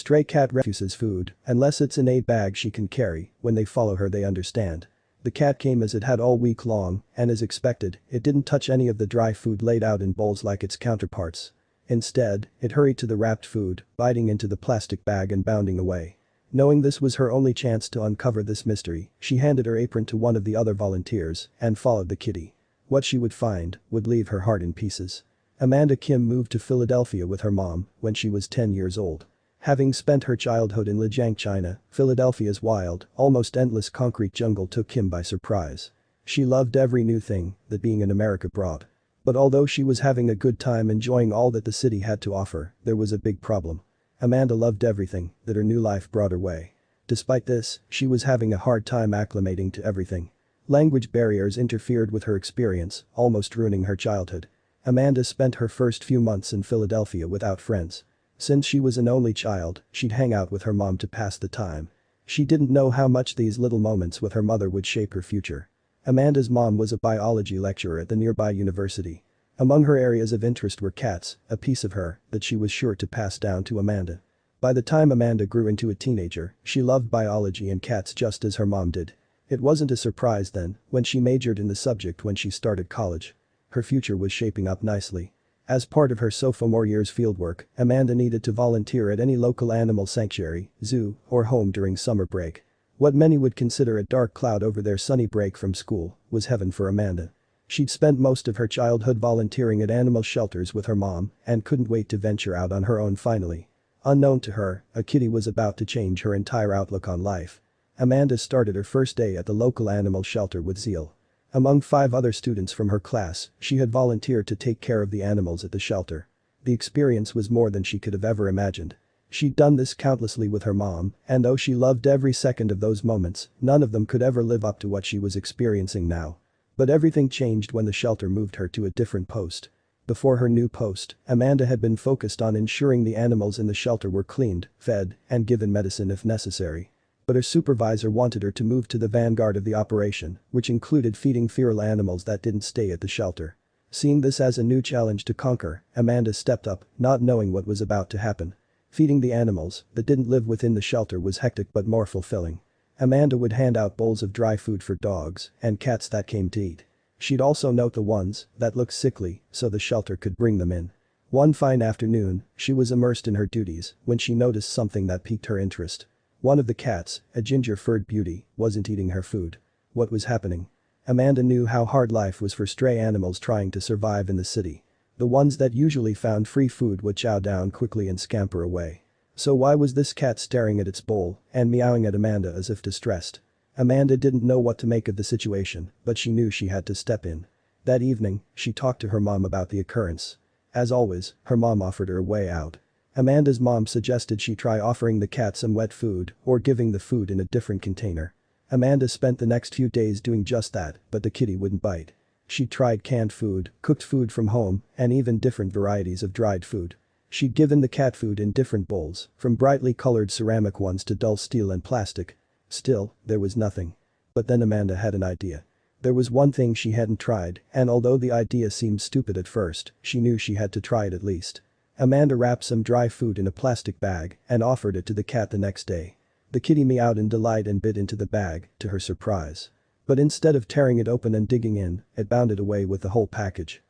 Stray cat refuses food, unless it's in a bag she can carry. When they follow her they understand. The cat came as it had all week long, and as expected, it didn't touch any of the dry food laid out in bowls like its counterparts. Instead, it hurried to the wrapped food, biting into the plastic bag and bounding away. Knowing this was her only chance to uncover this mystery, she handed her apron to one of the other volunteers and followed the kitty. What she would find would leave her heart in pieces. Amanda Kim moved to Philadelphia with her mom when she was 10 years old. Having spent her childhood in Lijiang, China, Philadelphia's wild, almost endless concrete jungle took Kim by surprise. She loved every new thing that being in America brought. But although she was having a good time enjoying all that the city had to offer, there was a big problem. Amanda loved everything that her new life brought her way. Despite this, she was having a hard time acclimating to everything. Language barriers interfered with her experience, almost ruining her childhood. Amanda spent her first few months in Philadelphia without friends. Since she was an only child, she'd hang out with her mom to pass the time. She didn't know how much these little moments with her mother would shape her future. Amanda's mom was a biology lecturer at the nearby university. Among her areas of interest were cats, a piece of her that she was sure to pass down to Amanda. By the time Amanda grew into a teenager, she loved biology and cats just as her mom did. It wasn't a surprise then, when she majored in the subject when she started college. Her future was shaping up nicely. As part of her sophomore year's fieldwork, Amanda needed to volunteer at any local animal sanctuary, zoo, or home during summer break. What many would consider a dark cloud over their sunny break from school was heaven for Amanda. She'd spent most of her childhood volunteering at animal shelters with her mom and couldn't wait to venture out on her own finally. Unknown to her, a kitty was about to change her entire outlook on life. Amanda started her first day at the local animal shelter with zeal. Among 5 other students from her class, she had volunteered to take care of the animals at the shelter. The experience was more than she could have ever imagined. She'd done this countlessly with her mom, and though she loved every second of those moments, none of them could ever live up to what she was experiencing now. But everything changed when the shelter moved her to a different post. Before her new post, Amanda had been focused on ensuring the animals in the shelter were cleaned, fed, and given medicine if necessary. But her supervisor wanted her to move to the vanguard of the operation, which included feeding feral animals that didn't stay at the shelter. Seeing this as a new challenge to conquer, Amanda stepped up, not knowing what was about to happen. Feeding the animals that didn't live within the shelter was hectic but more fulfilling. Amanda would hand out bowls of dry food for dogs and cats that came to eat. She'd also note the ones that looked sickly so the shelter could bring them in. One fine afternoon, she was immersed in her duties when she noticed something that piqued her interest. One of the cats, a ginger-furred beauty, wasn't eating her food. What was happening? Amanda knew how hard life was for stray animals trying to survive in the city. The ones that usually found free food would chow down quickly and scamper away. So why was this cat staring at its bowl and meowing at Amanda as if distressed? Amanda didn't know what to make of the situation, but she knew she had to step in. That evening, she talked to her mom about the occurrence. As always, her mom offered her a way out. Amanda's mom suggested she try offering the cat some wet food or giving the food in a different container. Amanda spent the next few days doing just that, but the kitty wouldn't bite. She'd tried canned food, cooked food from home, and even different varieties of dried food. She'd given the cat food in different bowls, from brightly colored ceramic ones to dull steel and plastic. Still, there was nothing. But then Amanda had an idea. There was one thing she hadn't tried, and although the idea seemed stupid at first, she knew she had to try it at least. Amanda wrapped some dry food in a plastic bag and offered it to the cat the next day. The kitty meowed in delight and bit into the bag, to her surprise. But instead of tearing it open and digging in, it bounded away with the whole package.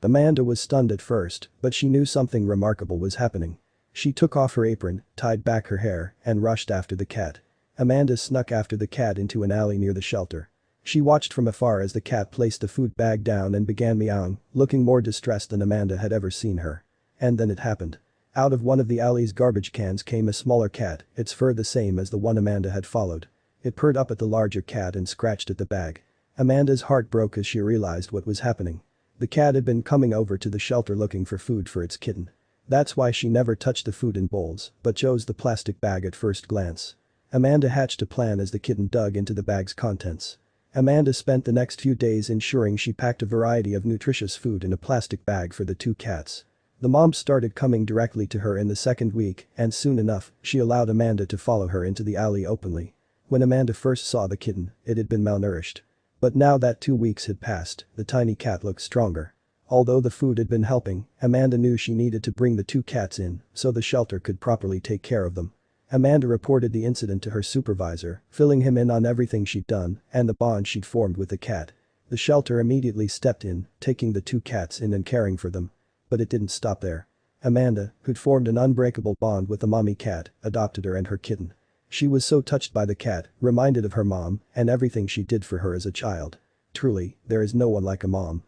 Amanda was stunned at first, but she knew something remarkable was happening. She took off her apron, tied back her hair, and rushed after the cat. Amanda snuck after the cat into an alley near the shelter. She watched from afar as the cat placed the food bag down and began meowing, looking more distressed than Amanda had ever seen her. And then it happened. Out of one of the alley's garbage cans came a smaller cat, its fur the same as the one Amanda had followed. It purred up at the larger cat and scratched at the bag. Amanda's heart broke as she realized what was happening. The cat had been coming over to the shelter looking for food for its kitten. That's why she never touched the food in bowls, but chose the plastic bag at first glance. Amanda hatched a plan as the kitten dug into the bag's contents. Amanda spent the next few days ensuring she packed a variety of nutritious food in a plastic bag for the 2 cats. The mom started coming directly to her in the second week, and soon enough, she allowed Amanda to follow her into the alley openly. When Amanda first saw the kitten, it had been malnourished. But now that 2 weeks had passed, the tiny cat looked stronger. Although the food had been helping, Amanda knew she needed to bring the two cats in so the shelter could properly take care of them. Amanda reported the incident to her supervisor, filling him in on everything she'd done and the bond she'd formed with the cat. The shelter immediately stepped in, taking the two cats in and caring for them. But it didn't stop there. Amanda, who'd formed an unbreakable bond with the mommy cat, adopted her and her kitten. She was so touched by the cat, reminded of her mom and everything she did for her as a child. Truly, there is no one like a mom.